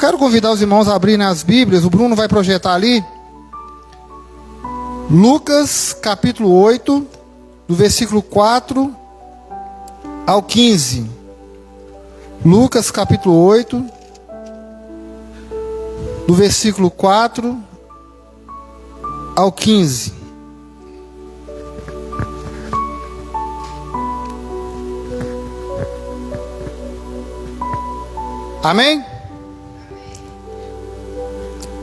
quero convidar os irmãos a abrirem as Bíblias. O Bruno vai projetar ali. Lucas capítulo 8, do versículo 4 ao 15. Lucas capítulo 8, do versículo 4 ao 15. Amém?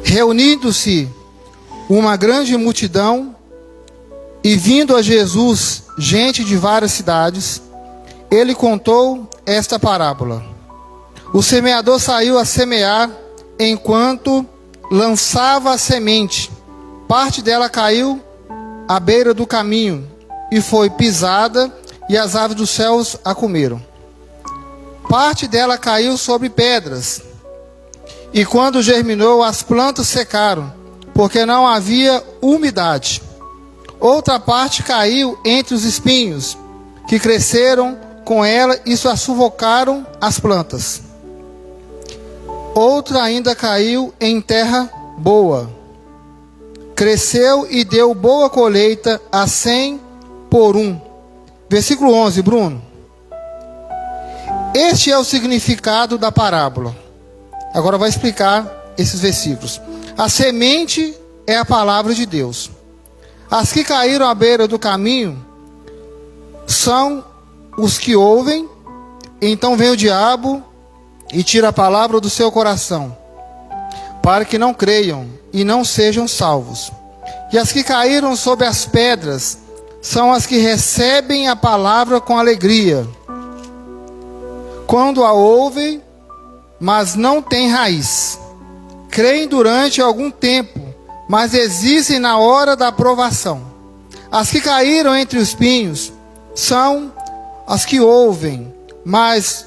Reunindo-se uma grande multidão e vindo a Jesus gente de várias cidades, ele contou esta parábola. O semeador saiu a semear enquanto lançava a semente. Parte dela caiu à beira do caminho e foi pisada, e as aves dos céus a comeram. Parte dela caiu sobre pedras, e quando germinou, as plantas secaram, porque não havia umidade. Outra parte caiu entre os espinhos, que cresceram com ela e sufocaram as plantas. Outra ainda caiu em terra boa. Cresceu e deu boa colheita a 100 por 1. Versículo 11, Bruno. Este é o significado da parábola. Agora vai explicar esses versículos. A semente é a palavra de Deus. As que caíram à beira do caminho são os que ouvem, então vem o diabo e tira a palavra do seu coração, para que não creiam e não sejam salvos. E as que caíram sobre as pedras são as que recebem a palavra com alegria. Quando a ouvem, mas não têm raiz. Creem durante algum tempo, mas existem na hora da provação. As que caíram entre os espinhos são as que ouvem, mas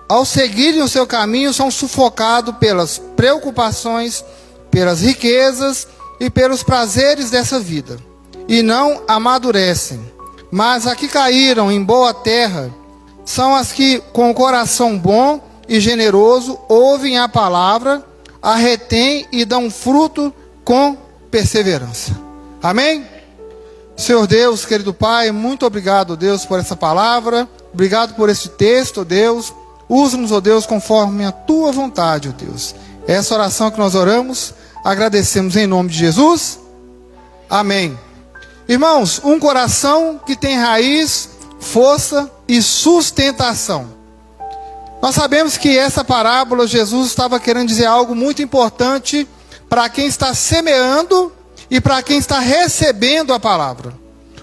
ao seguirem o seu caminho são sufocados pelas preocupações, pelas riquezas e pelos prazeres dessa vida, e não amadurecem. Mas as que caíram em boa terra são as que, com o coração bom e generoso, ouvem a palavra, a retêm e dão fruto com perseverança. Amém? Senhor Deus, querido Pai, muito obrigado, Deus, por essa palavra. Obrigado por esse texto, Deus. Usa-nos, ó Deus, conforme a Tua vontade, ó Deus. Essa oração que nós oramos, agradecemos em nome de Jesus. Amém. Irmãos, um coração que tem raiz, força e sustentação. Nós sabemos que essa parábola, Jesus estava querendo dizer algo muito importante para quem está semeando e para quem está recebendo a palavra.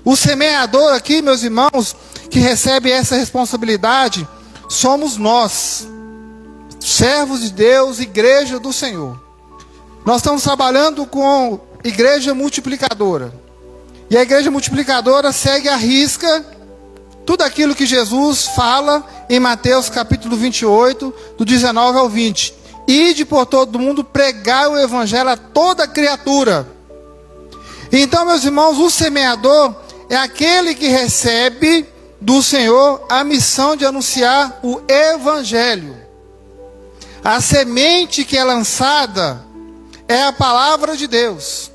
O semeador aqui, meus irmãos, que recebe essa responsabilidade, somos nós, servos de Deus, igreja do Senhor. Nós estamos trabalhando com igreja multiplicadora. E a igreja multiplicadora segue à risca tudo aquilo que Jesus fala em Mateus capítulo 28, do 19 ao 20. Ide por todo mundo, pregai o evangelho a toda criatura. Então, meus irmãos, o semeador é aquele que recebe do Senhor a missão de anunciar o evangelho. A semente que é lançada é a palavra de Deus.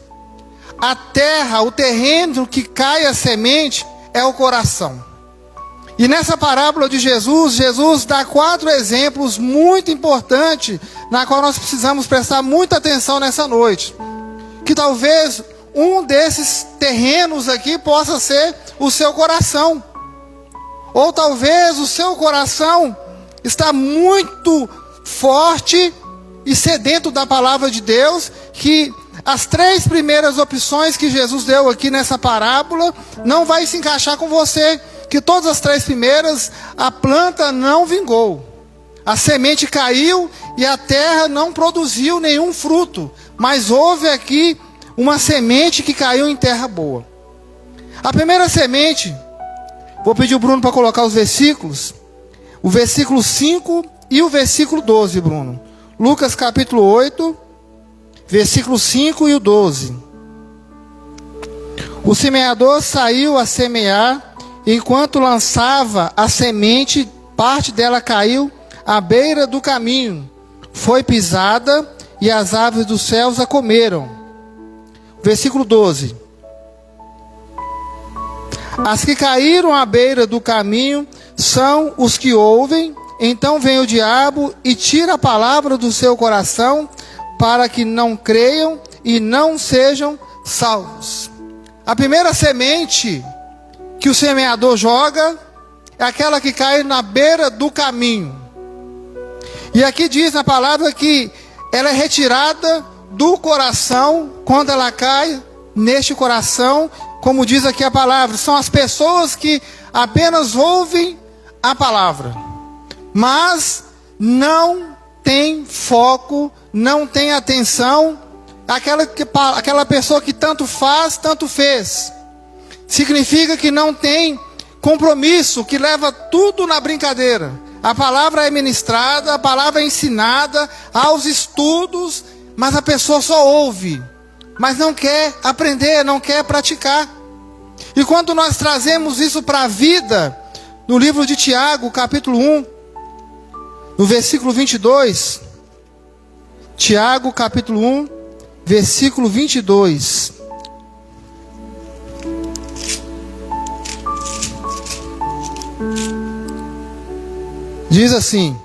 A terra, o terreno que cai a semente é o coração. E nessa parábola de Jesus, Jesus dá 4 exemplos muito importantes, na qual nós precisamos prestar muita atenção nessa noite. Que talvez um desses terrenos aqui possa ser o seu coração. Ou talvez o seu coração está muito forte e sedento da palavra de Deus, que as 3 primeiras opções que Jesus deu aqui nessa parábola não vai se encaixar com você. Que todas as 3 primeiras, a planta não vingou. A semente caiu e a terra não produziu nenhum fruto. Mas houve aqui uma semente que caiu em terra boa. A primeira semente, vou pedir o Bruno para colocar os versículos. O versículo 5 e o versículo 12, Bruno. Lucas capítulo 8, versículo 5 e o 12. O semeador saiu a semear. Enquanto lançava a semente, parte dela caiu à beira do caminho. foi pisada e as aves dos céus a comeram. Versículo 12. As que caíram à beira do caminho são os que ouvem, então vem o diabo e tira a palavra do seu coração, para que não creiam e não sejam salvos. A primeira semente que o semeador joga é aquela que cai na beira do caminho. E aqui diz na palavra que ela é retirada do coração quando ela cai neste coração. Como diz aqui a palavra, são as pessoas que apenas ouvem a palavra, mas não tem foco, não tem atenção. Aquela pessoa que tanto faz, tanto fez. Significa que não tem compromisso, que leva tudo na brincadeira. A palavra é ministrada, a palavra é ensinada, aos estudos, mas a pessoa só ouve, mas não quer aprender, não quer praticar. E quando nós trazemos isso para a vida, no livro de Tiago, capítulo 1, no versículo 22, Tiago, capítulo 1, versículo 22. Diz assim: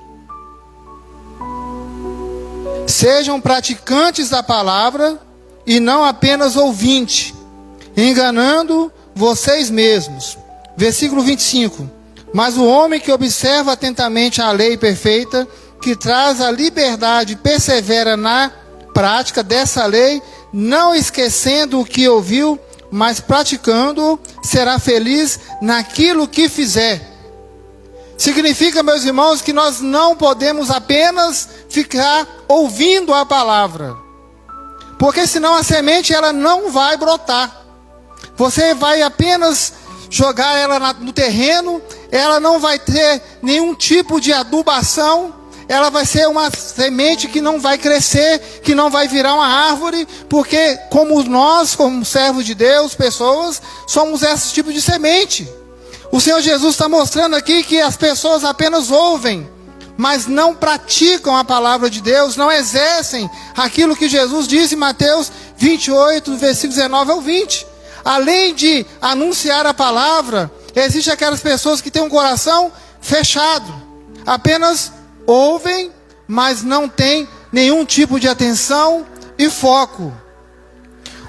sejam praticantes da palavra e não apenas ouvintes, enganando vocês mesmos. Versículo 25. Mas o homem que observa atentamente a lei perfeita, que traz a liberdade e persevera na prática dessa lei, não esquecendo o que ouviu, mas praticando, será feliz naquilo que fizer. Significa, meus irmãos, que nós não podemos apenas ficar ouvindo a palavra, porque senão a semente ela não vai brotar. Você vai apenas jogar ela no terreno, ela não vai ter nenhum tipo de adubação, ela vai ser uma semente que não vai crescer, que não vai virar uma árvore, porque como nós, como servos de Deus, pessoas, somos esse tipo de semente. O Senhor Jesus está mostrando aqui que as pessoas apenas ouvem, mas não praticam a palavra de Deus, não exercem aquilo que Jesus disse em Mateus 28, versículos 19 ao 20. Além de anunciar a palavra, existem aquelas pessoas que têm um coração fechado, apenas ouvem, mas não têm nenhum tipo de atenção e foco.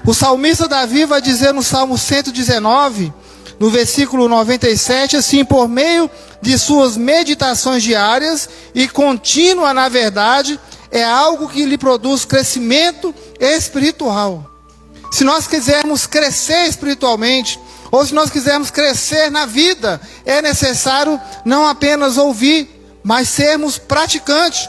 O salmista Davi vai dizer no Salmo 119, no versículo 97, assim: por meio de suas meditações diárias e contínua na verdade, é algo que lhe produz crescimento espiritual. Se nós quisermos crescer espiritualmente, ou se nós quisermos crescer na vida, é necessário não apenas ouvir, mas sermos praticantes.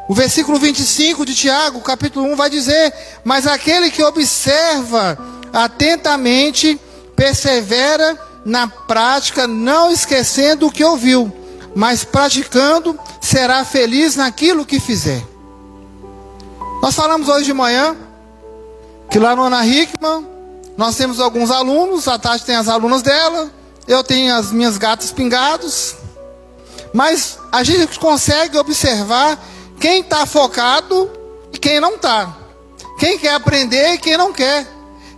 O versículo 25 de Tiago, capítulo 1, vai dizer: mas aquele que observa atentamente, persevera na prática, não esquecendo o que ouviu, mas praticando, será feliz naquilo que fizer. Nós falamos hoje de manhã que lá no Ana Hickman nós temos alguns alunos, a Tati tem as alunas dela, eu tenho as minhas gatas pingados, mas a gente consegue observar quem está focado e quem não está, quem quer aprender e quem não quer,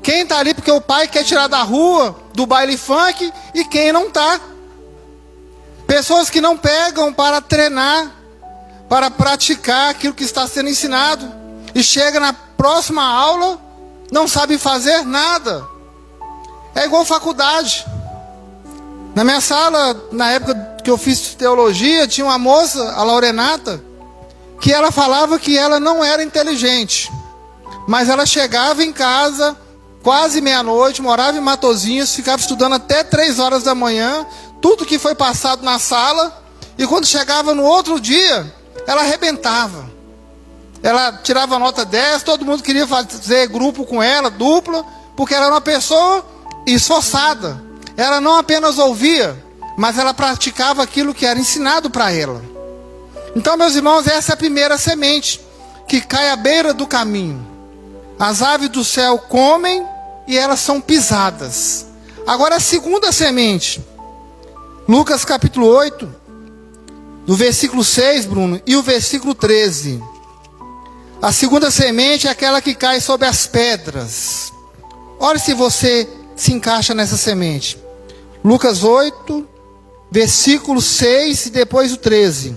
quem está ali porque o pai quer tirar da rua, do baile funk, e quem não está. Pessoas que não pegam para treinar, para praticar aquilo que está sendo ensinado, e chega na próxima aula, não sabe fazer nada. É igual faculdade. Na minha sala, na época que eu fiz teologia, tinha uma moça, a Laurenata, que ela falava que ela não era inteligente, mas ela chegava em casa quase meia-noite, morava em Matozinhos, ficava estudando até 3 horas da manhã, tudo que foi passado na sala, e quando chegava no outro dia, ela arrebentava. Ela tirava nota 10, todo mundo queria fazer grupo com ela, dupla, porque ela era uma pessoa esforçada. Ela não apenas ouvia, mas ela praticava aquilo que era ensinado para ela. Então, meus irmãos, essa é a primeira semente que cai à beira do caminho. As aves do céu comem e elas são pisadas. Agora a segunda semente, Lucas capítulo 8, no versículo 6, Bruno, e o versículo 13. A segunda semente é aquela que cai sobre as pedras. Olha se você se encaixa nessa semente. Lucas 8, versículo 6 e depois o 13.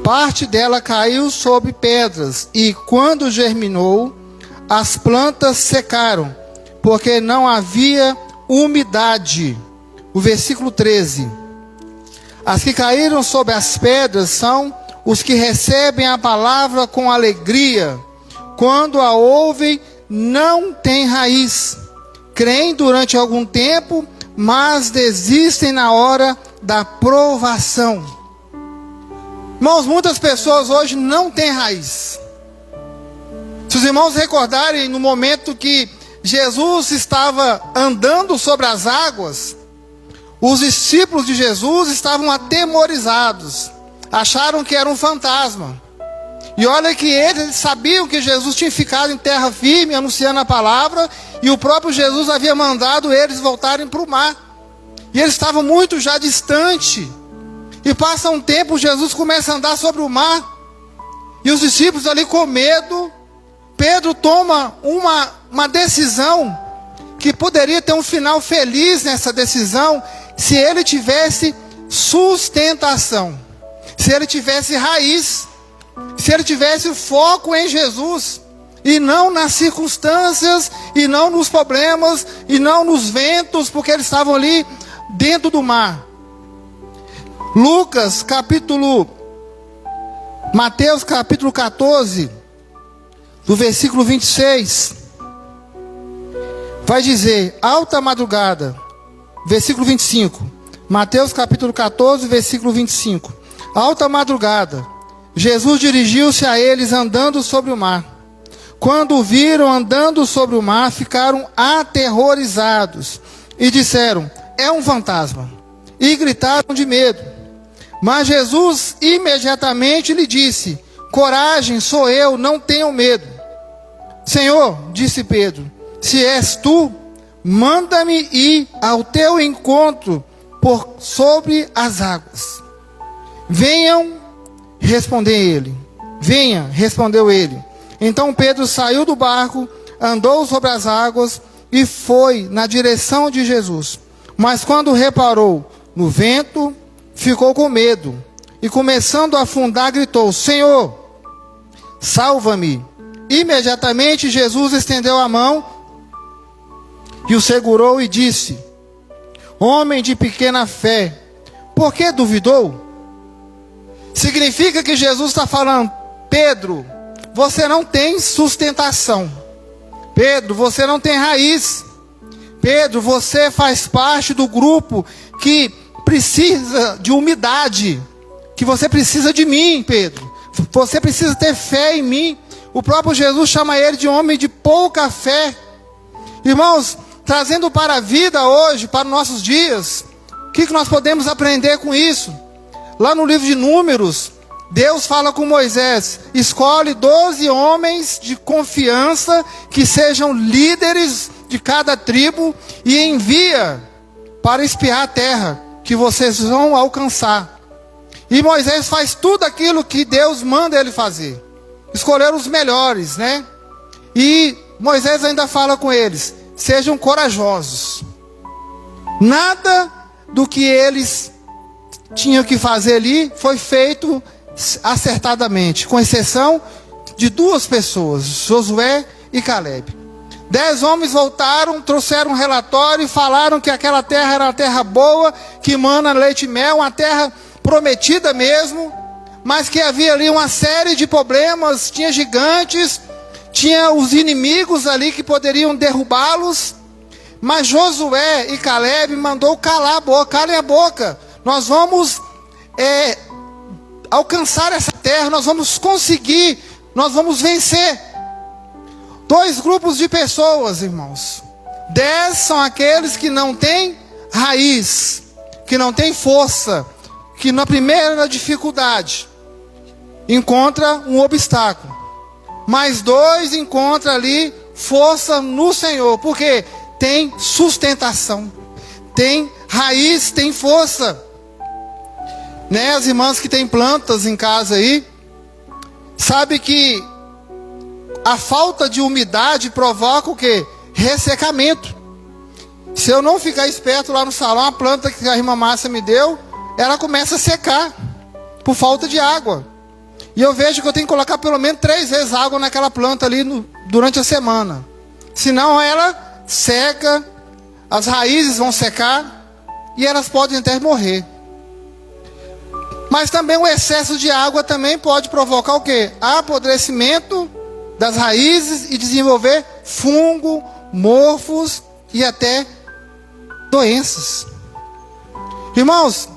Parte dela caiu sobre pedras, e quando germinou, as plantas secaram, porque não havia umidade. O versículo 13. As que caíram sobre as pedras são os que recebem a palavra com alegria. Quando a ouvem, não têm raiz. Creem durante algum tempo, mas desistem na hora da provação. Irmãos, muitas pessoas hoje não têm raiz. Se os irmãos recordarem no momento que Jesus estava andando sobre as águas, os discípulos de Jesus estavam atemorizados, acharam que era um fantasma. E olha que eles sabiam que Jesus tinha ficado em terra firme, anunciando a palavra, e o próprio Jesus havia mandado eles voltarem para o mar. E eles estavam muito já distante. E passa um tempo, Jesus começa a andar sobre o mar, e os discípulos ali com medo. Pedro toma uma decisão, que poderia ter um final feliz nessa decisão, se ele tivesse sustentação, se ele tivesse raiz, se ele tivesse foco em Jesus, e não nas circunstâncias, e não nos problemas, e não nos ventos, porque eles estavam ali dentro do mar. Mateus capítulo 14, do versículo 26, vai dizer, alta madrugada, versículo 25, Mateus capítulo 14, versículo 25, alta madrugada, Jesus dirigiu-se a eles andando sobre o mar. Quando o viram andando sobre o mar, ficaram aterrorizados, e disseram, é um fantasma, e gritaram de medo. Mas Jesus imediatamente lhe disse, coragem, sou eu, não tenham medo. Senhor, disse Pedro, se és tu, manda-me ir ao teu encontro por sobre as águas. Venham, respondeu ele. Então Pedro saiu do barco, andou sobre as águas e foi na direção de Jesus. Mas quando reparou no vento, ficou com medo, e começando a afundar, gritou, Senhor, salva-me. Imediatamente Jesus estendeu a mão, e o segurou e disse, homem de pequena fé, por que duvidou? Significa que Jesus está falando, Pedro, você não tem sustentação. Pedro, você não tem raiz. Pedro, você faz parte do grupo que precisa de umidade, que você precisa de mim, Pedro. Você precisa ter fé em mim. O próprio Jesus chama ele de homem de pouca fé. Irmãos, trazendo para a vida hoje, para os nossos dias, o que nós podemos aprender com isso? Lá no livro de Números, Deus fala com Moisés, escolhe 12 homens de confiança, que sejam líderes de cada tribo, e envia para espiar a terra, que vocês vão alcançar. E Moisés faz tudo aquilo que Deus manda ele fazer. Escolher os melhores, né? E Moisés ainda fala com eles, sejam corajosos. Nada do que eles tinham que fazer ali foi feito acertadamente, com exceção de 2 pessoas, Josué e Caleb. 10 homens voltaram, trouxeram um relatório e falaram que aquela terra era uma terra boa, que mana leite e mel, uma terra prometida mesmo, mas que havia ali uma série de problemas, tinha gigantes, tinha os inimigos ali que poderiam derrubá-los. Mas Josué e Caleb mandou calar a boca, calem a boca, nós vamos alcançar essa terra, nós vamos conseguir, nós vamos vencer. 2 grupos de pessoas, irmãos. 10 são aqueles que não têm raiz, que não têm força, que na primeira dificuldade encontra um obstáculo. Mais 2 encontram ali força no Senhor, porque tem sustentação, tem raiz, tem força. Né? As irmãs que têm plantas em casa aí, sabe que a falta de umidade provoca o quê? Ressecamento. Se eu não ficar esperto lá no salão, a planta que a irmã Márcia me deu, ela começa a secar por falta de água. E eu vejo que eu tenho que colocar pelo menos 3 vezes água naquela planta ali durante a semana. Senão ela seca, as raízes vão secar e elas podem até morrer. Mas também o excesso de água também pode provocar o quê? Apodrecimento das raízes e desenvolver fungo, mofos e até doenças. Irmãos,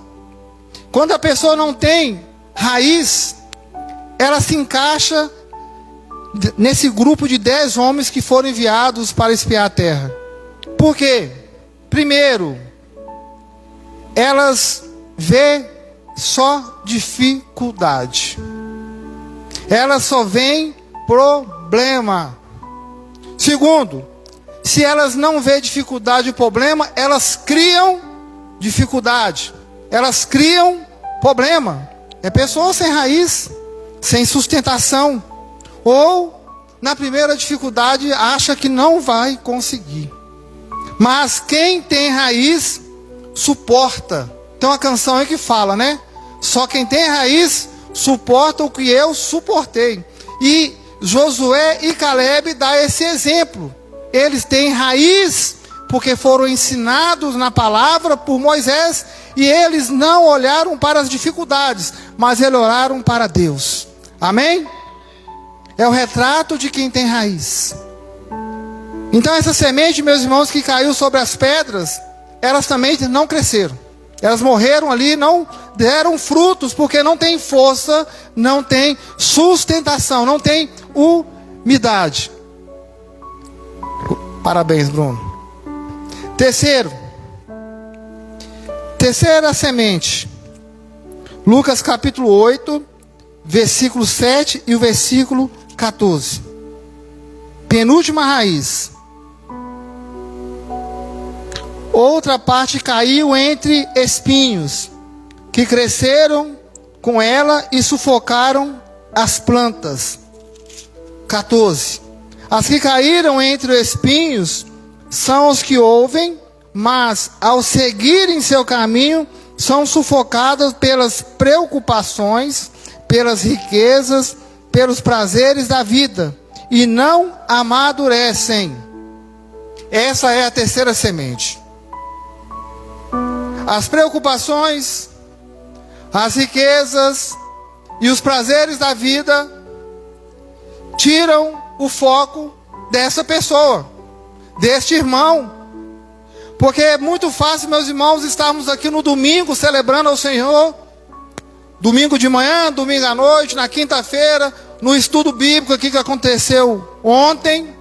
quando a pessoa não tem raiz, ela se encaixa nesse grupo de 10 homens que foram enviados para espiar a terra. Por quê? Primeiro, elas vê só dificuldade. Elas só veem problema. Segundo, se elas não vê dificuldade e problema, elas criam dificuldade. Elas criam problema. É pessoa sem raiz, sem sustentação. Ou, na primeira dificuldade, acha que não vai conseguir. Mas quem tem raiz, suporta. Tem uma canção aí que fala, né? Só quem tem raiz, suporta o que eu suportei. E Josué e Caleb dão esse exemplo. Eles têm raiz, porque foram ensinados na palavra por Moisés, e eles não olharam para as dificuldades, mas eles olharam para Deus. Amém? É o retrato de quem tem raiz. Então essa semente, meus irmãos, que caiu sobre as pedras, elas também não cresceram. Elas morreram ali, não deram frutos, porque não tem força, não tem sustentação, não tem umidade. Parabéns, Bruno. Terceira semente. Lucas capítulo 8, versículo 7 e o versículo 14. Penúltima raiz. Outra parte caiu entre espinhos, que cresceram com ela e sufocaram as plantas. 14. As que caíram entre os espinhos são os que ouvem, mas ao seguirem seu caminho, são sufocadas pelas preocupações, pelas riquezas, pelos prazeres da vida, e não amadurecem. Essa é a terceira semente. As preocupações, as riquezas e os prazeres da vida tiram o foco dessa pessoa, deste irmão. Porque é muito fácil, meus irmãos, estarmos aqui no domingo celebrando ao Senhor, domingo de manhã, domingo à noite, na quinta-feira, no estudo bíblico aqui que aconteceu ontem.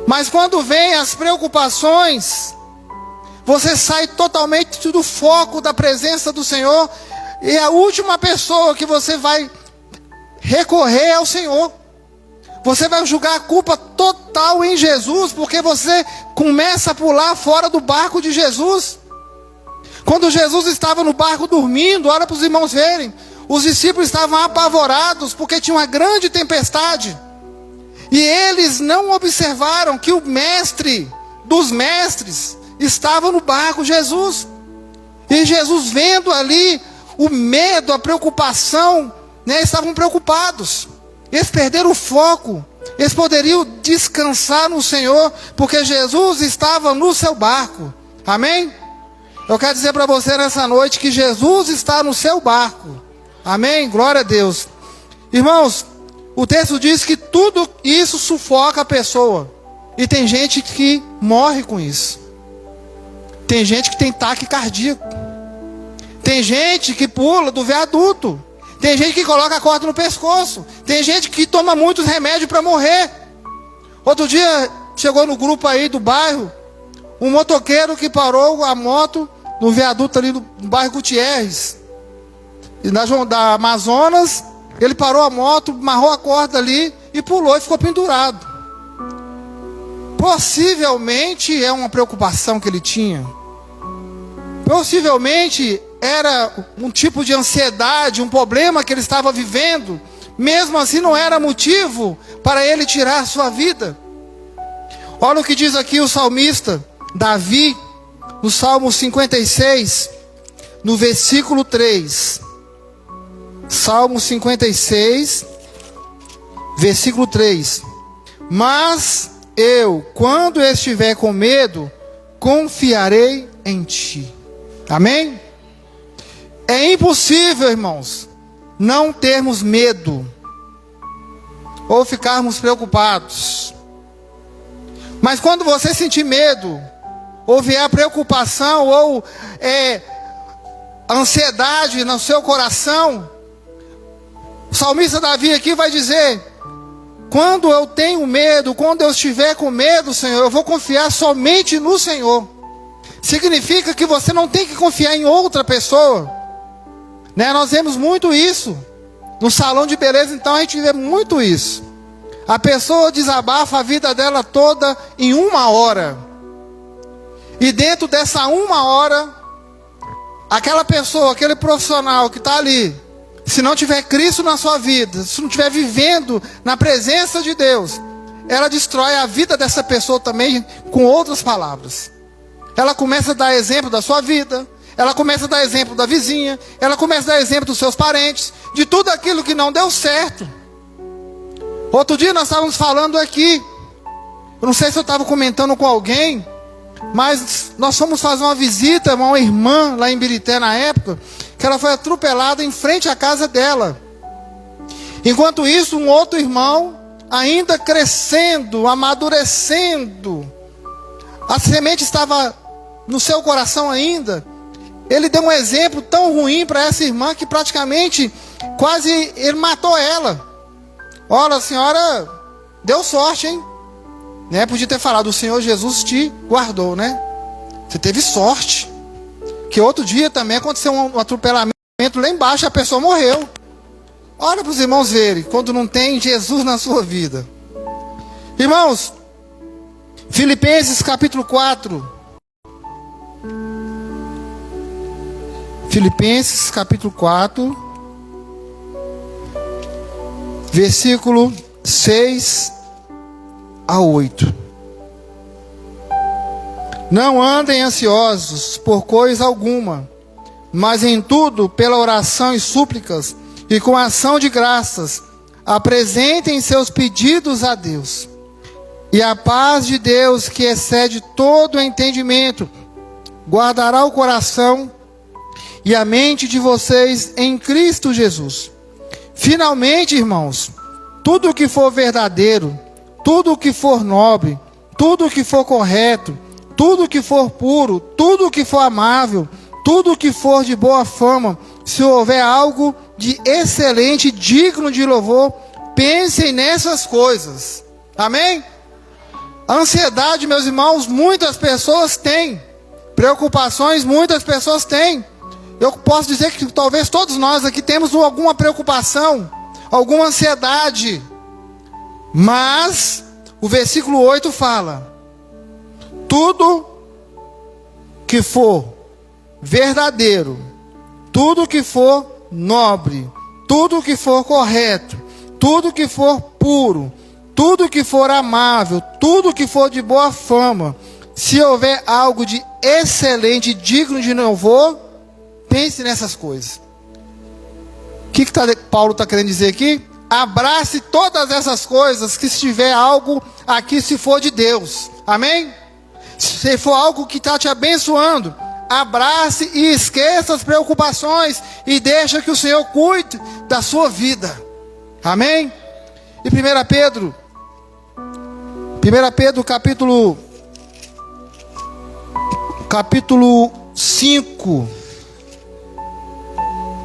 Mas quando vem as preocupações, você sai totalmente do foco da presença do Senhor, e a última pessoa que você vai recorrer é o Senhor. Você vai jogar a culpa total em Jesus, porque você começa a pular fora do barco de Jesus. Quando Jesus estava no barco dormindo, olha para os irmãos verem, os discípulos estavam apavorados, porque tinha uma grande tempestade. E eles não observaram que o mestre dos mestres estava no barco, Jesus. E Jesus, vendo ali o medo, a preocupação, né, estavam preocupados. Eles perderam o foco. Eles poderiam descansar no Senhor, porque Jesus estava no seu barco. Amém? Eu quero dizer para você nessa noite que Jesus está no seu barco. Amém? Glória a Deus. Irmãos, o texto diz que tudo isso sufoca a pessoa. E tem gente que morre com isso. Tem gente que tem ataque cardíaco. Tem gente que pula do viaduto. Tem gente que coloca a corda no pescoço. Tem gente que toma muitos remédios para morrer. Outro dia, chegou no grupo aí do bairro, um motoqueiro que parou a moto no viaduto ali no bairro Gutierrez, da Amazonas. Ele parou a moto, amarrou a corda ali e pulou e ficou pendurado. Possivelmente é uma preocupação que ele tinha. Possivelmente era um tipo de ansiedade, um problema que ele estava vivendo, mesmo assim não era motivo para ele tirar a sua vida. Olha o que diz aqui o salmista Davi, no Salmo 56, no versículo 3. Salmo 56, versículo 3. Mas eu, quando estiver com medo, confiarei em ti. Amém? É impossível, irmãos, não termos medo ou ficarmos preocupados. Mas quando você sentir medo, ou vier preocupação, ou ansiedade no seu coração, o salmista Davi aqui vai dizer: quando eu tenho medo, quando eu estiver com medo, Senhor, eu vou confiar somente no Senhor. Significa que você não tem que confiar em outra pessoa, né? Nós vemos muito isso no salão de beleza, então a gente vê muito isso. A pessoa desabafa a vida dela toda em 1 hora. E dentro dessa 1 hora, aquela pessoa, aquele profissional que está ali, se não tiver Cristo na sua vida, se não estiver vivendo na presença de Deus, ela destrói a vida dessa pessoa também com outras palavras. Ela começa a dar exemplo da sua vida, ela começa a dar exemplo da vizinha, ela começa a dar exemplo dos seus parentes, de tudo aquilo que não deu certo. Outro dia nós estávamos falando aqui, eu não sei se eu estava comentando com alguém, mas nós fomos fazer uma visita a uma irmã lá em Birité na época, que ela foi atropelada em frente à casa dela. Enquanto isso, um outro irmão, ainda crescendo, amadurecendo, a semente estava no seu coração ainda, ele deu um exemplo tão ruim para essa irmã que praticamente quase ele matou ela. Olha, a senhora deu sorte, hein? Né? Podia ter falado: o Senhor Jesus te guardou, né? Você teve sorte. Que outro dia também aconteceu um atropelamento lá embaixo, a pessoa morreu. Olha para os irmãos verem, quando não tem Jesus na sua vida. Irmãos, Filipenses capítulo 4. Filipenses capítulo 4, versículo 6 a 8. Não andem ansiosos por coisa alguma, mas em tudo, pela oração e súplicas, e com ação de graças, apresentem seus pedidos a Deus. E a paz de Deus, que excede todo o entendimento, guardará o coração e a mente de vocês em Cristo Jesus. Finalmente, irmãos, tudo o que for verdadeiro, tudo o que for nobre, tudo o que for correto, tudo o que for puro, tudo o que for amável, tudo o que for de boa fama, se houver algo de excelente, digno de louvor, pensem nessas coisas. Amém? Ansiedade, meus irmãos, muitas pessoas têm. Preocupações, muitas pessoas têm. Eu posso dizer que talvez todos nós aqui temos alguma preocupação, alguma ansiedade. Mas o versículo 8 fala: tudo que for verdadeiro, tudo que for nobre, tudo que for correto, tudo que for puro, tudo que for amável, tudo que for de boa fama, se houver algo de excelente, digno de louvor, pense nessas coisas. O que Paulo está querendo dizer aqui? Abrace todas essas coisas, que se tiver algo aqui, se for de Deus. Amém? Se for algo que está te abençoando, abrace e esqueça as preocupações e deixa que o Senhor cuide da sua vida. Amém? E 1 Pedro capítulo 5.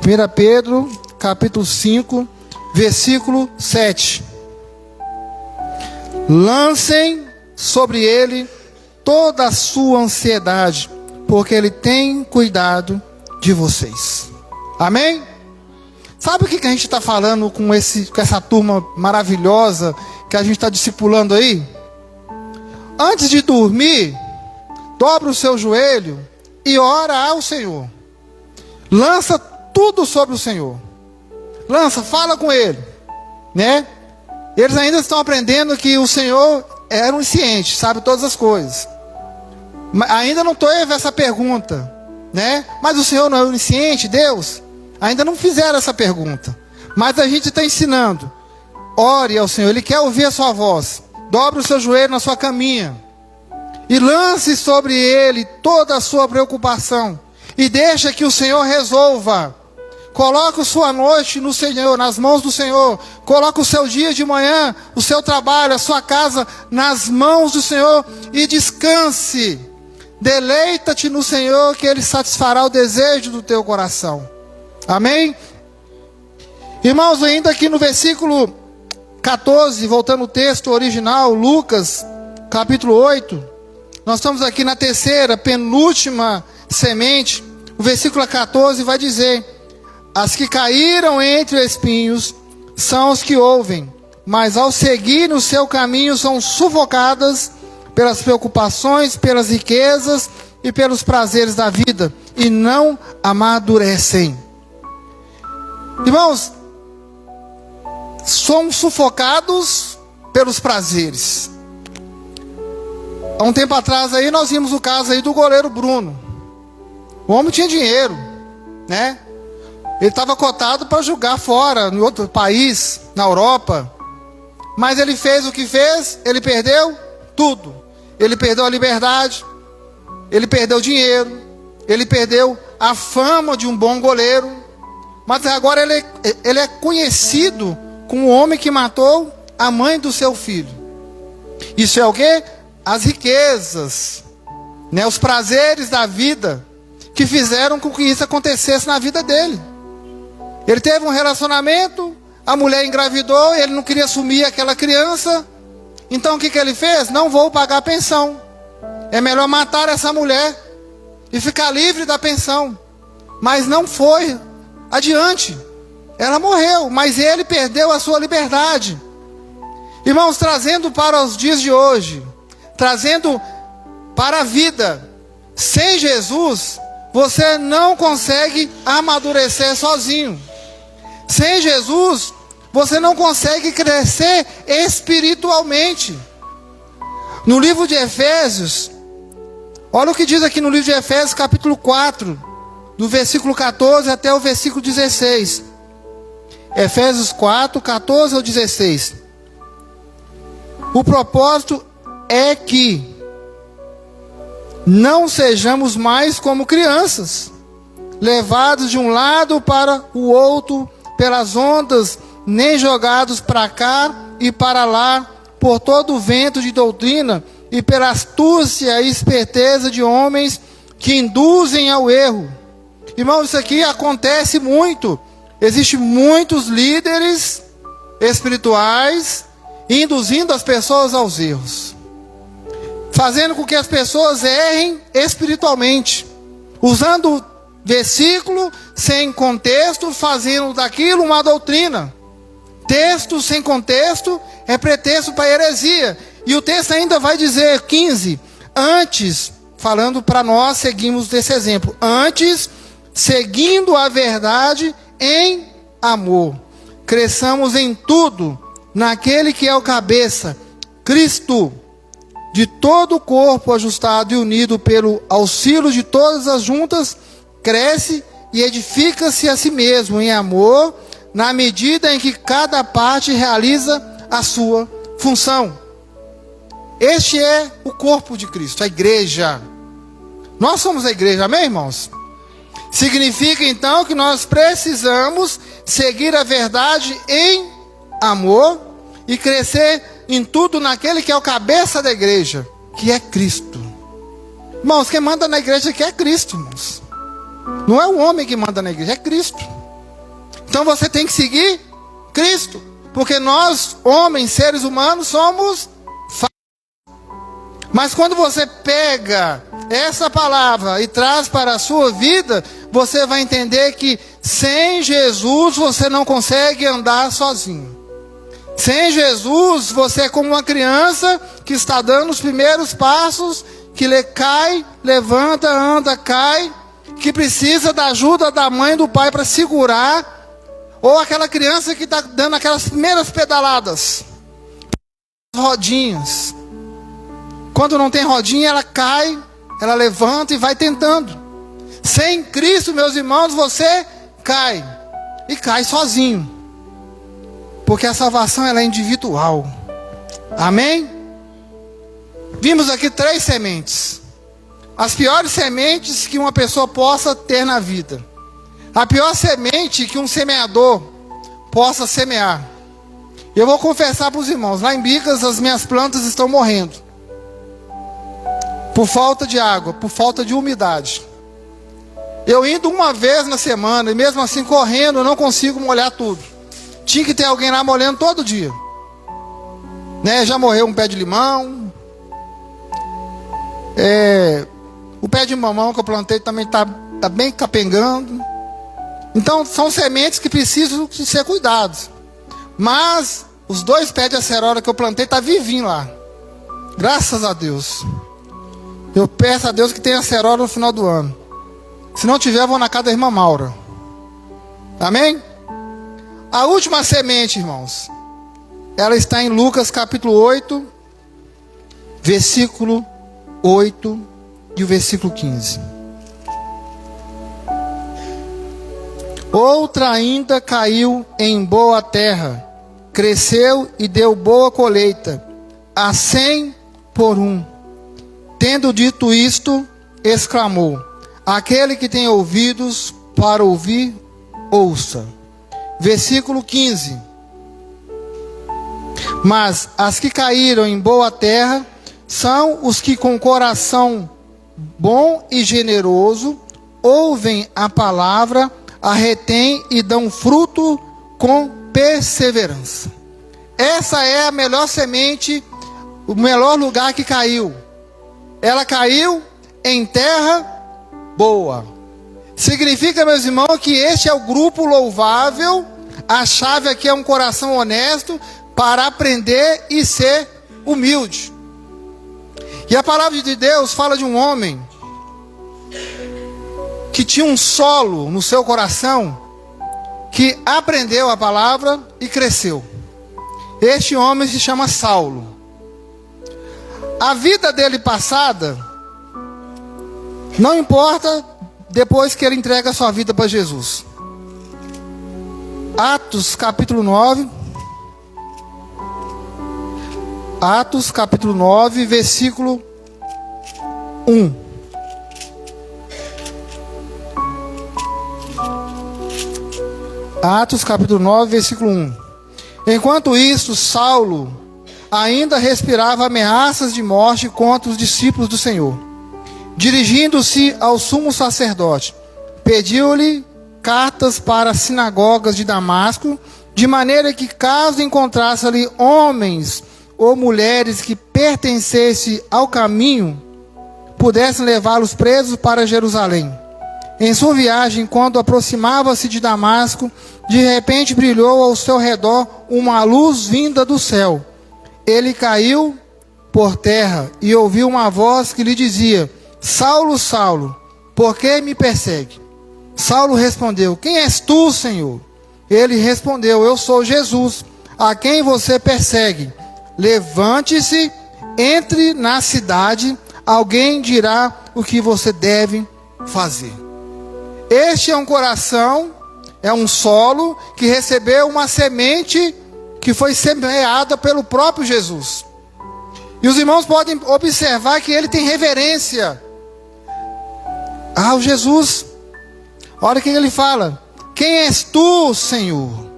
1 Pedro capítulo 5, versículo 7. Lancem sobre ele toda a sua ansiedade, porque ele tem cuidado de vocês. Amém? Sabe o que a gente está falando com essa turma maravilhosa que a gente está discipulando aí? Antes de dormir, dobra o seu joelho e ora ao Senhor. Lança tudo sobre o Senhor. Lança, fala com Ele. né? Eles ainda estão aprendendo que o Senhor é onisciente, sabe todas as coisas. Ainda não teve essa pergunta, né? Mas o Senhor não é onisciente, Deus? Ainda não fizeram essa pergunta. Mas a gente está ensinando. Ore ao Senhor, Ele quer ouvir a sua voz. Dobre o seu joelho na sua caminha e lance sobre Ele toda a sua preocupação. E deixa que o Senhor resolva. Coloque a sua noite no Senhor, nas mãos do Senhor. Coloque o seu dia de manhã, o seu trabalho, a sua casa nas mãos do Senhor. E descanse. Deleita-te no Senhor, que Ele satisfará o desejo do teu coração. Amém? Irmãos, ainda aqui no versículo 14, voltando ao texto original, Lucas, capítulo 8. Nós estamos aqui na terceira, penúltima semente. O versículo 14 vai dizer: as que caíram entre espinhos são os que ouvem, mas ao seguir no seu caminho são sufocadas pelas preocupações, pelas riquezas e pelos prazeres da vida, e não amadurecem. Irmãos, somos sufocados pelos prazeres. Há um tempo atrás aí nós vimos o caso aí do goleiro Bruno. O homem tinha dinheiro, né? Ele estava cotado para jogar fora, em outro país, na Europa. Mas ele fez o que fez, ele perdeu tudo. Ele perdeu a liberdade, ele perdeu o dinheiro, ele perdeu a fama de um bom goleiro. Mas agora ele é conhecido como o homem que matou a mãe do seu filho. Isso é o quê? As riquezas, né? Os prazeres da vida que fizeram com que isso acontecesse na vida dele. Ele teve um relacionamento, a mulher engravidou, ele não queria assumir aquela criança. Então o que ele fez? Não vou pagar a pensão. É melhor matar essa mulher e ficar livre da pensão. Mas não foi adiante. Ela morreu, mas ele perdeu a sua liberdade. Irmãos, trazendo para os dias de hoje, trazendo para a vida, sem Jesus, você não consegue amadurecer sozinho. Sem Jesus, você não consegue crescer espiritualmente. No livro de Efésios, olha o que diz aqui no livro de Efésios, capítulo 4, do versículo 14 até o versículo 16. Efésios 4, 14 ao 16. O propósito é que não sejamos mais como crianças, levados de um lado para o outro pelas ondas, nem jogados para cá e para lá por todo o vento de doutrina e pela astúcia e esperteza de homens que induzem ao erro. Irmãos, isso aqui acontece muito. Existem muitos líderes espirituais induzindo as pessoas aos erros, fazendo com que as pessoas errem espiritualmente, usando versículo sem contexto, fazendo daquilo uma doutrina. Texto sem contexto é pretexto para heresia. E o texto ainda vai dizer, 15, antes, falando para nós, seguimos desse exemplo, antes, seguindo a verdade em amor, cresçamos em tudo naquele que é o cabeça, Cristo, de todo o corpo ajustado e unido pelo auxílio de todas as juntas, cresce e edifica-se a si mesmo em amor, na medida em que cada parte realiza a sua função. Este é o corpo de Cristo, a igreja. Nós somos a igreja, amém, irmãos? Significa então que nós precisamos seguir a verdade em amor e crescer em tudo naquele que é o cabeça da igreja, que é Cristo. Irmãos, quem manda na igreja aqui é Cristo, irmãos. Não é o homem que manda na igreja, é Cristo. Então você tem que seguir Cristo, porque nós, homens, seres humanos, somos falhos. Mas quando você pega essa palavra e traz para a sua vida, você vai entender que sem Jesus você não consegue andar sozinho. Sem Jesus você é como uma criança que está dando os primeiros passos, que cai, levanta, anda, cai, que precisa da ajuda da mãe e do pai para segurar, Ou aquela criança que está dando aquelas primeiras pedaladas, rodinhas. Quando não tem rodinha, ela cai, ela levanta e vai tentando. Sem Cristo, meus irmãos, você cai. E cai sozinho. Porque a salvação ela é individual. Amém? Vimos aqui 3 sementes. As piores sementes que uma pessoa possa ter na vida. A pior semente que um semeador possa semear. Eu vou confessar para os irmãos, lá em Bicas as minhas plantas estão morrendo. Por falta de água, por falta de umidade. Eu indo uma vez na semana, e mesmo assim correndo, eu não consigo molhar tudo. Tinha que ter alguém lá molhando todo dia. Né? Já morreu um pé de limão. O pé de mamão que eu plantei também está bem capengando. Então são sementes que precisam de ser cuidados. Mas os 2 pés de acerola que eu plantei estão vivinhos lá. Graças a Deus. Eu peço a Deus que tenha acerola no final do ano. Se não tiver, eu vou na casa da irmã Maura. Amém? A última semente, irmãos, ela está em Lucas capítulo 8, versículo 8 e o versículo 15. Outra ainda caiu em boa terra, cresceu e deu boa colheita, a 100 por 1. Tendo dito isto, exclamou: aquele que tem ouvidos para ouvir, ouça. Versículo 15. Mas as que caíram em boa terra são os que com coração bom e generoso ouvem a palavra, a retêm e dão fruto com perseverança. Essa é a melhor semente, o melhor lugar que caiu. Ela caiu em terra boa. Significa, meus irmãos, que este é o grupo louvável. A chave aqui é um coração honesto para aprender e ser humilde. E a palavra de Deus fala de um homem que tinha um solo no seu coração, que aprendeu a palavra e cresceu. Este homem se chama Saulo. A vida dele passada não importa depois que ele entrega a sua vida para Jesus. Atos capítulo 9. Atos capítulo 9, versículo 1. Atos capítulo 9, versículo 1. Enquanto isso, Saulo ainda respirava ameaças de morte contra os discípulos do Senhor. Dirigindo-se ao sumo sacerdote, pediu-lhe cartas para as sinagogas de Damasco, de maneira que, caso encontrasse ali homens ou mulheres que pertencessem ao caminho, pudessem levá-los presos para Jerusalém. Em sua viagem, quando aproximava-se de Damasco, de repente brilhou ao seu redor uma luz vinda do céu. Ele caiu por terra e ouviu uma voz que lhe dizia: Saulo, Saulo, por que me persegue? Saulo respondeu: quem és tu, Senhor? Ele respondeu: eu sou Jesus, a quem você persegue. Levante-se, entre na cidade, alguém dirá o que você deve fazer. Este é um coração, é um solo que recebeu uma semente que foi semeada pelo próprio Jesus. E os irmãos podem observar que ele tem reverência ao Jesus. Olha o que ele fala: quem és tu, Senhor?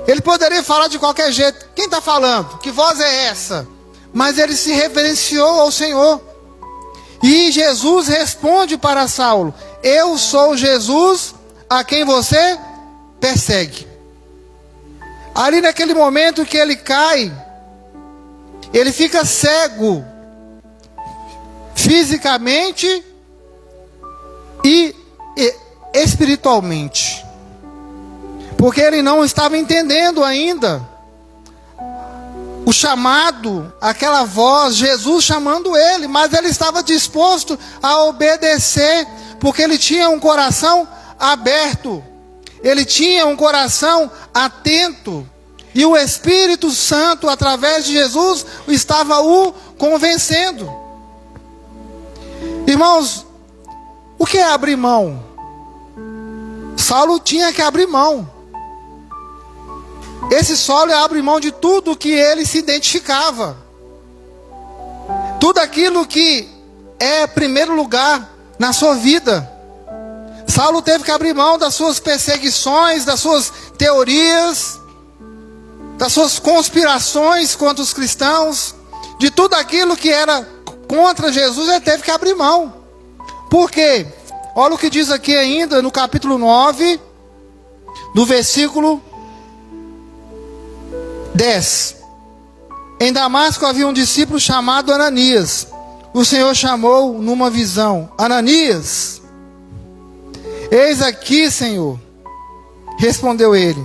Ele poderia falar de qualquer jeito. Quem está falando? Que voz é essa? Mas ele se reverenciou ao Senhor. E Jesus responde para Saulo: eu sou Jesus a quem você persegue. Ali naquele momento que ele cai, ele fica cego, fisicamente e espiritualmente, porque ele não estava entendendo ainda o chamado, aquela voz, Jesus chamando ele, mas ele estava disposto a obedecer, porque ele tinha um coração aberto. ele tinha um coração atento. E o Espírito Santo, através de Jesus, estava o convencendo. Irmãos, o que é abrir mão? Saulo tinha que abrir mão. Esse Saulo abre mão de tudo que ele se identificava. Tudo aquilo que é primeiro lugar na sua vida. Saulo teve que abrir mão das suas perseguições, das suas teorias, das suas conspirações contra os cristãos, de tudo aquilo que era contra Jesus, ele teve que abrir mão. Por quê? Olha o que diz aqui ainda no capítulo 9, no versículo 10. Em Damasco havia um discípulo chamado Ananias. O Senhor chamou numa visão: Ananias. Eis aqui, Senhor. Respondeu ele.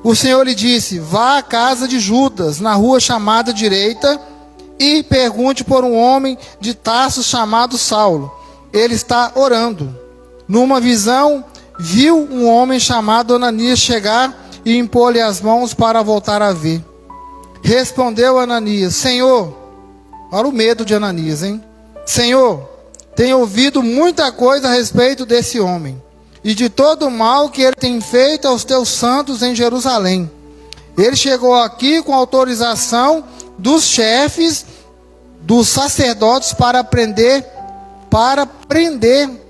O Senhor lhe disse: vá à casa de Judas, na rua chamada direita, e pergunte por um homem de Tarso chamado Saulo. Ele está orando. Numa visão, viu um homem chamado Ananias chegar e impor-lhe as mãos para voltar a ver. Respondeu Ananias: Senhor, olha o medo de Ananias, hein? Senhor, tenho ouvido muita coisa a respeito desse homem, e de todo o mal que ele tem feito aos teus santos em Jerusalém. Ele chegou aqui com autorização dos chefes, dos sacerdotes, para prender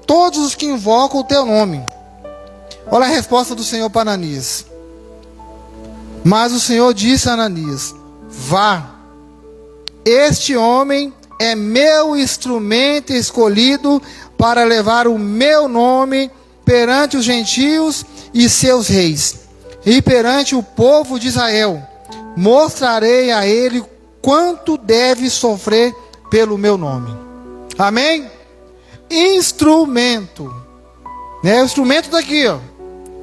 todos os que invocam o teu nome. Olha a resposta do Senhor para Ananias. Mas o Senhor disse a Ananias: vá, este homem é meu instrumento escolhido para levar o meu nome perante os gentios e seus reis, e perante o povo de Israel. Mostrarei a ele quanto deve sofrer pelo meu nome. Amém? Instrumento, né? O instrumento daqui, ó.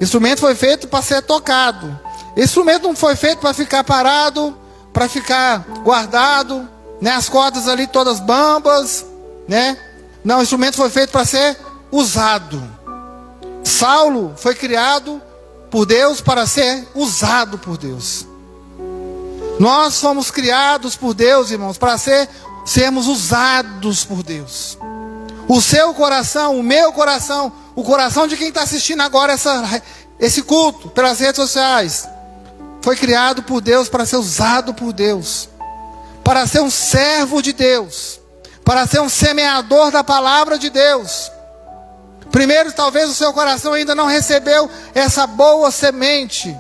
Instrumento foi feito para ser tocado. Instrumento não foi feito para ficar parado, para ficar guardado, né? As cordas ali todas bambas, né? Não, o instrumento foi feito para ser usado. Saulo foi criado por Deus para ser usado por Deus. Nós fomos criados por Deus, irmãos, para sermos usados por Deus. O seu coração, o meu coração, o coração de quem está assistindo agora esse culto pelas redes sociais, foi criado por Deus para ser usado por Deus, para ser um servo de Deus, para ser um semeador da palavra de Deus. Primeiro, talvez o seu coração ainda não recebeu essa boa semente,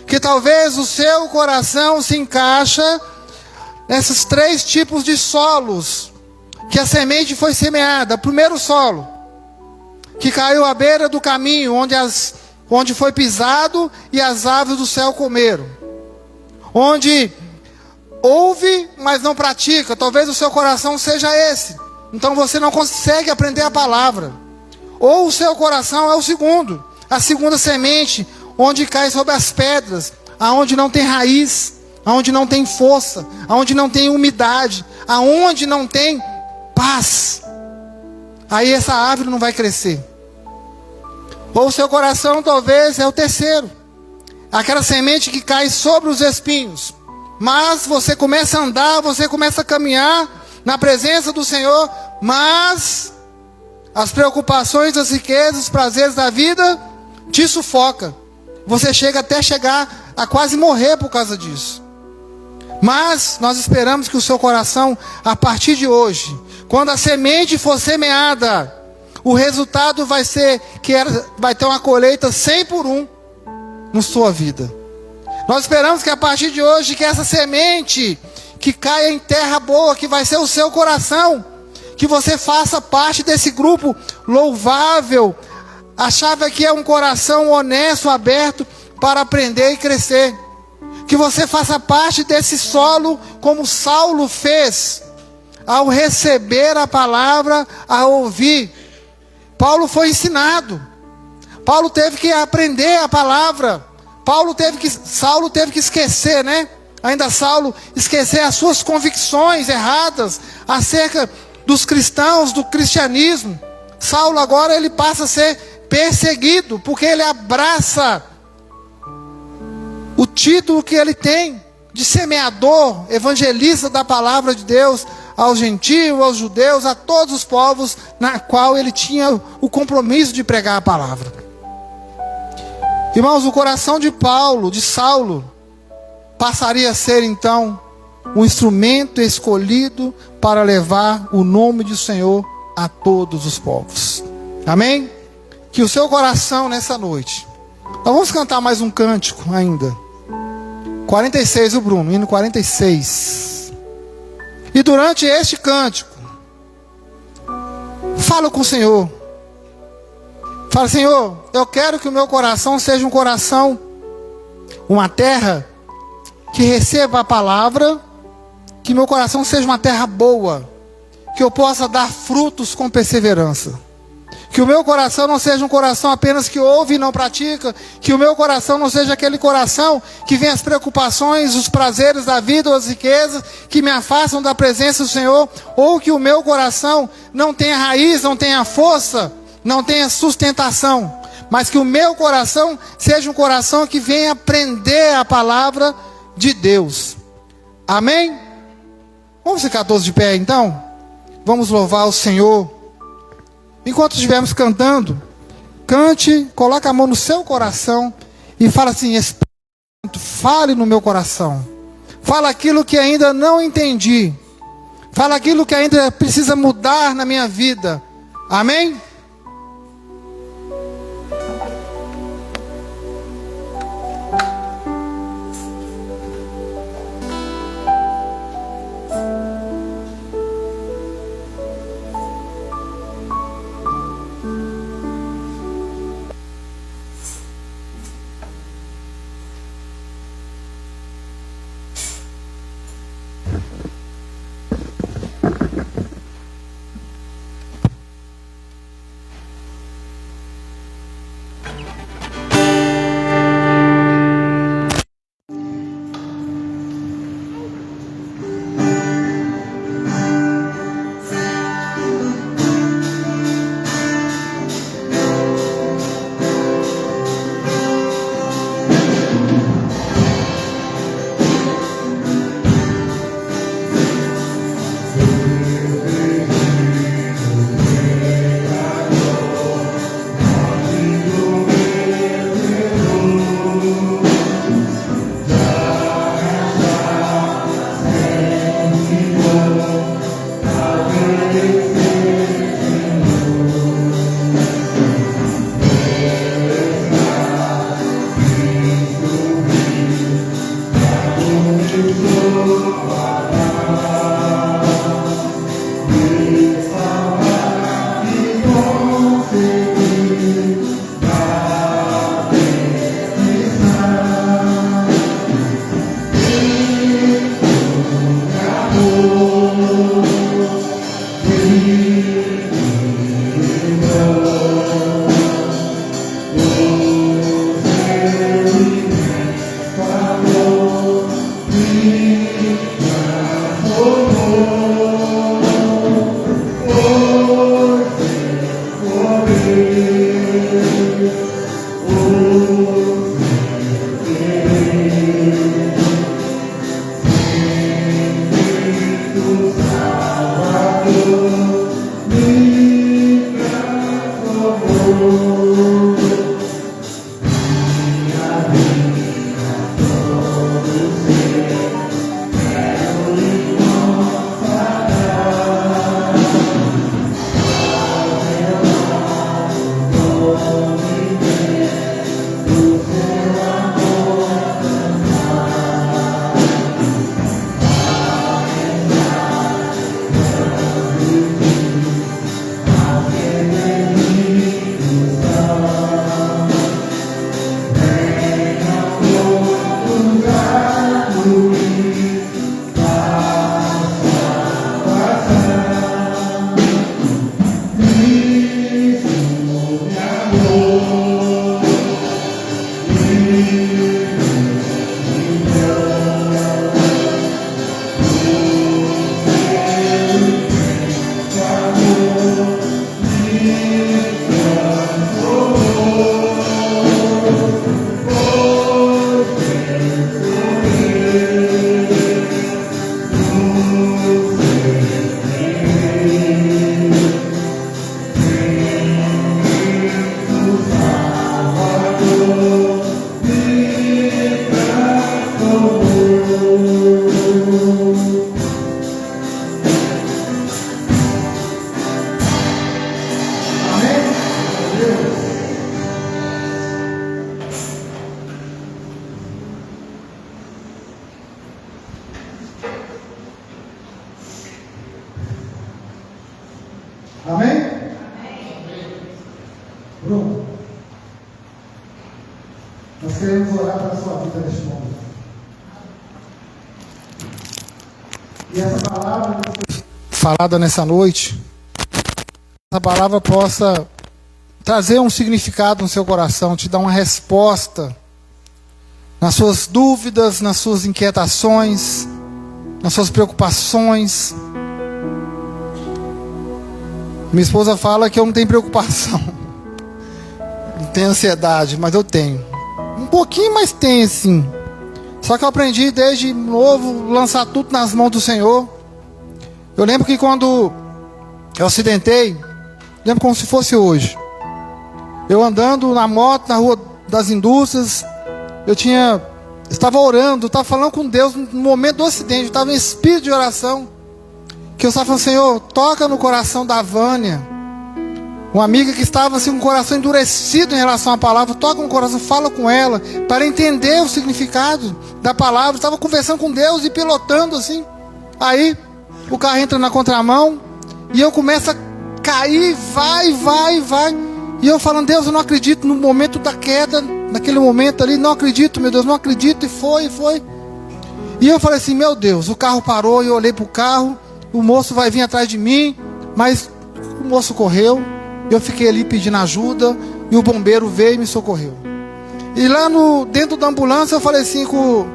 que talvez o seu coração se encaixa nesses 3 tipos de solos que a semente foi semeada. O primeiro solo, que caiu à beira do caminho, onde foi pisado e as aves do céu comeram. Onde ouve, mas não pratica. Talvez o seu coração seja esse. Então você não consegue aprender a palavra. Ou o seu coração é o segundo, a segunda semente, onde cai sobre as pedras, aonde não tem raiz, aonde não tem força, aonde não tem umidade, aonde não tem paz. Aí essa árvore não vai crescer. Ou o seu coração talvez é o terceiro, aquela semente que cai sobre os espinhos. Mas você começa a andar, você começa a caminhar na presença do Senhor, mas as preocupações, as riquezas, os prazeres da vida te sufoca. Você chega até chegar a quase morrer por causa disso. Mas nós esperamos que o seu coração, a partir de hoje, quando a semente for semeada, o resultado vai ser que vai ter uma colheita 100 por 1 na sua vida. Nós esperamos que a partir de hoje, que essa semente que caia em terra boa, que vai ser o seu coração, que você faça parte desse grupo louvável. A chave aqui é um coração honesto, aberto para aprender e crescer. Que você faça parte desse solo como Saulo fez, ao receber a palavra, a ouvir. Paulo foi ensinado. Paulo teve que aprender a palavra. Saulo teve que esquecer, né? Ainda Saulo esquecer as suas convicções erradas acerca dos cristãos, do cristianismo. Saulo agora ele passa a ser perseguido, porque ele abraça o título que ele tem de semeador, evangelista da palavra de Deus aos gentios, aos judeus, a todos os povos, na qual ele tinha o compromisso de pregar a palavra. Irmãos, o coração de Paulo, de Saulo, passaria a ser então um instrumento escolhido para levar o nome do Senhor a todos os povos. Amém? Que o seu coração nessa noite. Nós vamos cantar mais um cântico ainda. 46, o Bruno, hino 46. E durante este cântico, fala com o Senhor. Fala: Senhor, eu quero que o meu coração seja um coração, uma terra que receba a palavra, que meu coração seja uma terra boa, que eu possa dar frutos com perseverança. Que o meu coração não seja um coração apenas que ouve e não pratica. Que o meu coração não seja aquele coração que vem as preocupações, os prazeres da vida, ou as riquezas que me afastam da presença do Senhor. Ou que o meu coração não tenha raiz, não tenha força, não tenha sustentação. Mas que o meu coração seja um coração que venha aprender a palavra de Deus. Amém? Vamos ficar todos de pé então? Vamos louvar o Senhor. Enquanto estivermos cantando, cante, coloque a mão no seu coração e fala assim: Espírito Santo, fale no meu coração. Fala aquilo que ainda não entendi. Fala aquilo que ainda precisa mudar na minha vida. Amém? Amém? Bruno, nós queremos orar pela sua vida neste momento. E essa palavra que foi falada nessa noite, essa palavra possa trazer um significado no seu coração, te dar uma resposta nas suas dúvidas, nas suas inquietações, nas suas preocupações. Minha esposa fala que eu não tenho preocupação, não tenho ansiedade, mas eu tenho. Um pouquinho, mas tenho sim. Só que eu aprendi desde novo lançar tudo nas mãos do Senhor. Eu lembro que quando eu acidentei, lembro como se fosse hoje. Eu andando na moto, na rua das indústrias, estava orando, estava falando com Deus no momento do acidente, eu estava em espírito de oração. Que eu estava falando, Senhor, toca no coração da Vânia, uma amiga que estava assim com o coração endurecido em relação à palavra, toca no coração, fala com ela, para entender o significado da palavra. Estava conversando com Deus e pilotando assim. Aí, o carro entra na contramão, e eu começo a cair, vai. E eu falando, Deus, eu não acredito, no momento da queda, naquele momento ali, não acredito, meu Deus, não acredito, e foi. E eu falei assim, meu Deus, o carro parou, e eu olhei para o carro, o moço vai vir atrás de mim, mas o moço correu, eu fiquei ali pedindo ajuda, e o bombeiro veio e me socorreu. E lá dentro da ambulância eu falei assim com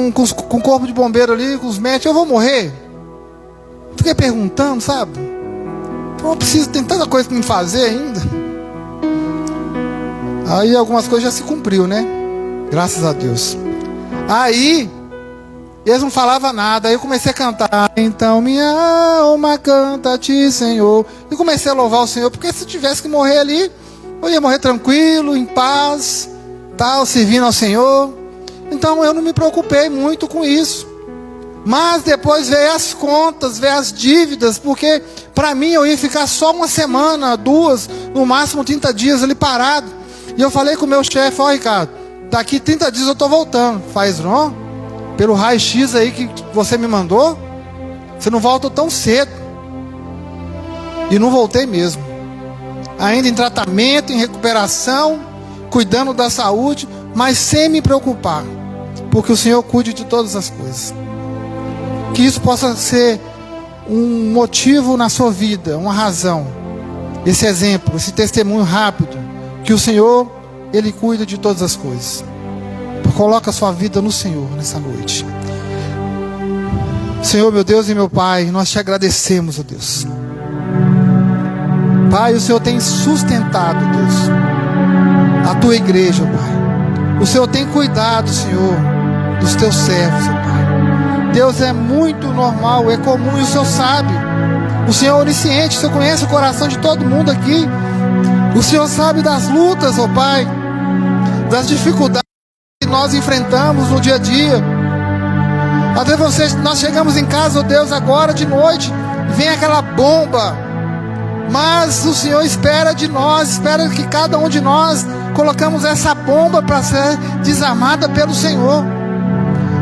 o corpo de bombeiro ali, com os médicos, eu vou morrer? Fiquei perguntando, sabe? Eu preciso, tem tanta coisa para me fazer ainda. Aí algumas coisas já se cumpriu, né? Graças a Deus. Aí eles não falavam nada. Aí eu comecei a cantar. Então minha alma canta a ti, Senhor. E comecei a louvar o Senhor. Porque se tivesse que morrer ali, eu ia morrer tranquilo, em paz, tal, servindo ao Senhor. Então eu não me preocupei muito com isso. Mas depois veio as contas, veio as dívidas. Porque para mim eu ia ficar só uma semana, 2, no máximo 30 dias ali parado. E eu falei com o meu chefe, ó Ricardo, daqui 30 dias eu estou voltando. Faz não? Pelo raio-x aí que você me mandou, você não volta tão cedo. E não voltei mesmo. Ainda em tratamento, em recuperação, cuidando da saúde, mas sem me preocupar. Porque o Senhor cuide de todas as coisas. Que isso possa ser um motivo na sua vida, uma razão. Esse exemplo, esse testemunho rápido. Que o Senhor, Ele cuida de todas as coisas. Coloca a sua vida no Senhor nessa noite. Senhor, meu Deus e meu Pai, nós te agradecemos, ó Deus. Pai, o Senhor tem sustentado, Deus, a tua igreja, Pai. O Senhor tem cuidado, Senhor, dos teus servos, ó Pai. Deus, é muito normal, é comum e o Senhor sabe. O Senhor é onisciente, o Senhor conhece o coração de todo mundo aqui. O Senhor sabe das lutas, ó Pai, das dificuldades que nós enfrentamos no dia a dia. Às vezes nós chegamos em casa, ó Deus, agora de noite, vem aquela bomba, mas o Senhor espera de nós, espera que cada um de nós colocamos essa bomba para ser desarmada pelo Senhor.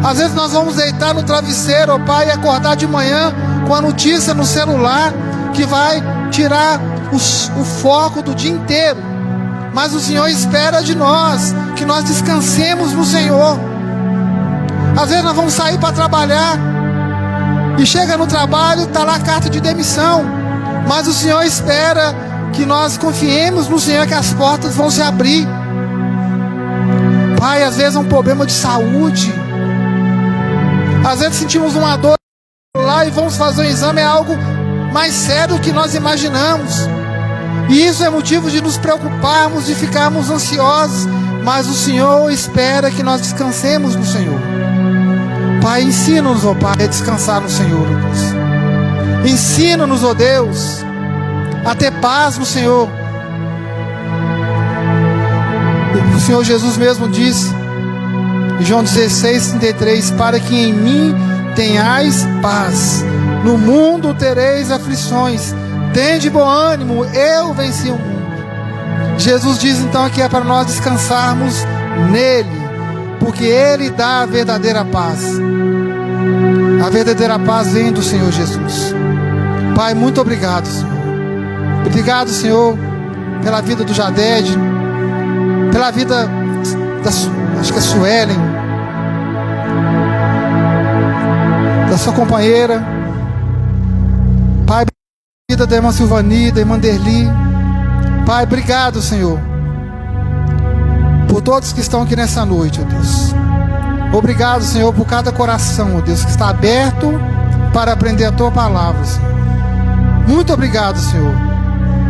Às vezes nós vamos deitar no travesseiro, ó Pai, e acordar de manhã com a notícia no celular que vai tirar o foco do dia inteiro. Mas o Senhor espera de nós que nós descansemos no Senhor. Às vezes nós vamos sair para trabalhar e chega no trabalho, está lá a carta de demissão. Mas o Senhor espera que nós confiemos no Senhor, que as portas vão se abrir. Pai, às vezes é um problema de saúde. Às vezes sentimos uma dor lá e vamos fazer um exame, é algo mais sério do que nós imaginamos. E isso é motivo de nos preocuparmos, de ficarmos ansiosos. Mas o Senhor espera que nós descansemos no Senhor. Pai, ensina-nos, ó Pai, a descansar no Senhor, ó Deus. Ensina-nos, ó Deus, a ter paz no Senhor. O Senhor Jesus mesmo disse, em João 16:33, para que em mim tenhais paz. No mundo tereis aflições. Tende bom ânimo, eu venci o mundo. Jesus diz então que é para nós descansarmos nele, porque ele dá a verdadeira paz. A verdadeira paz vem do Senhor Jesus. Pai, muito obrigado, Senhor. Obrigado, Senhor, pela vida do Jaded, pela vida acho que é Suelen, da sua companheira. Pai, pela vida da irmã Silvani, da irmã Derli. Pai, obrigado, Senhor, por todos que estão aqui nessa noite, ó Deus. Obrigado, Senhor, por cada coração, ó Deus, que está aberto para aprender a Tua palavra, Senhor. Muito obrigado, Senhor.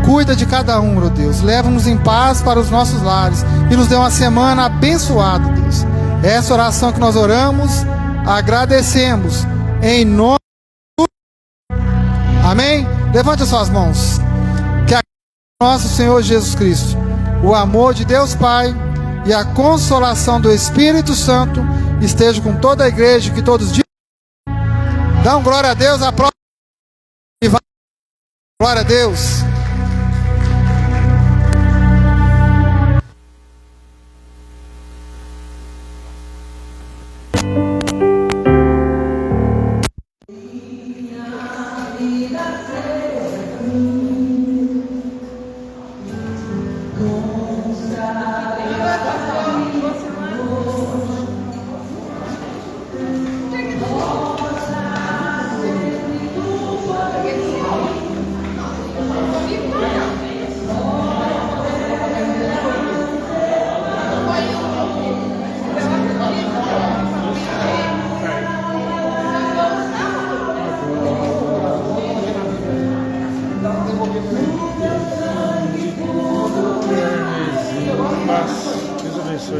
Cuida de cada um, ó Deus. Leva-nos em paz para os nossos lares e nos dê uma semana abençoada, Deus. Essa oração que nós oramos, agradecemos em nome do... Amém? Levante as suas mãos. Que a nosso Senhor Jesus Cristo, o amor de Deus Pai e a consolação do Espírito Santo esteja com toda a igreja, que todos digam. Dá um glória a Deus, a próxima e vai. Glória a Deus. Essa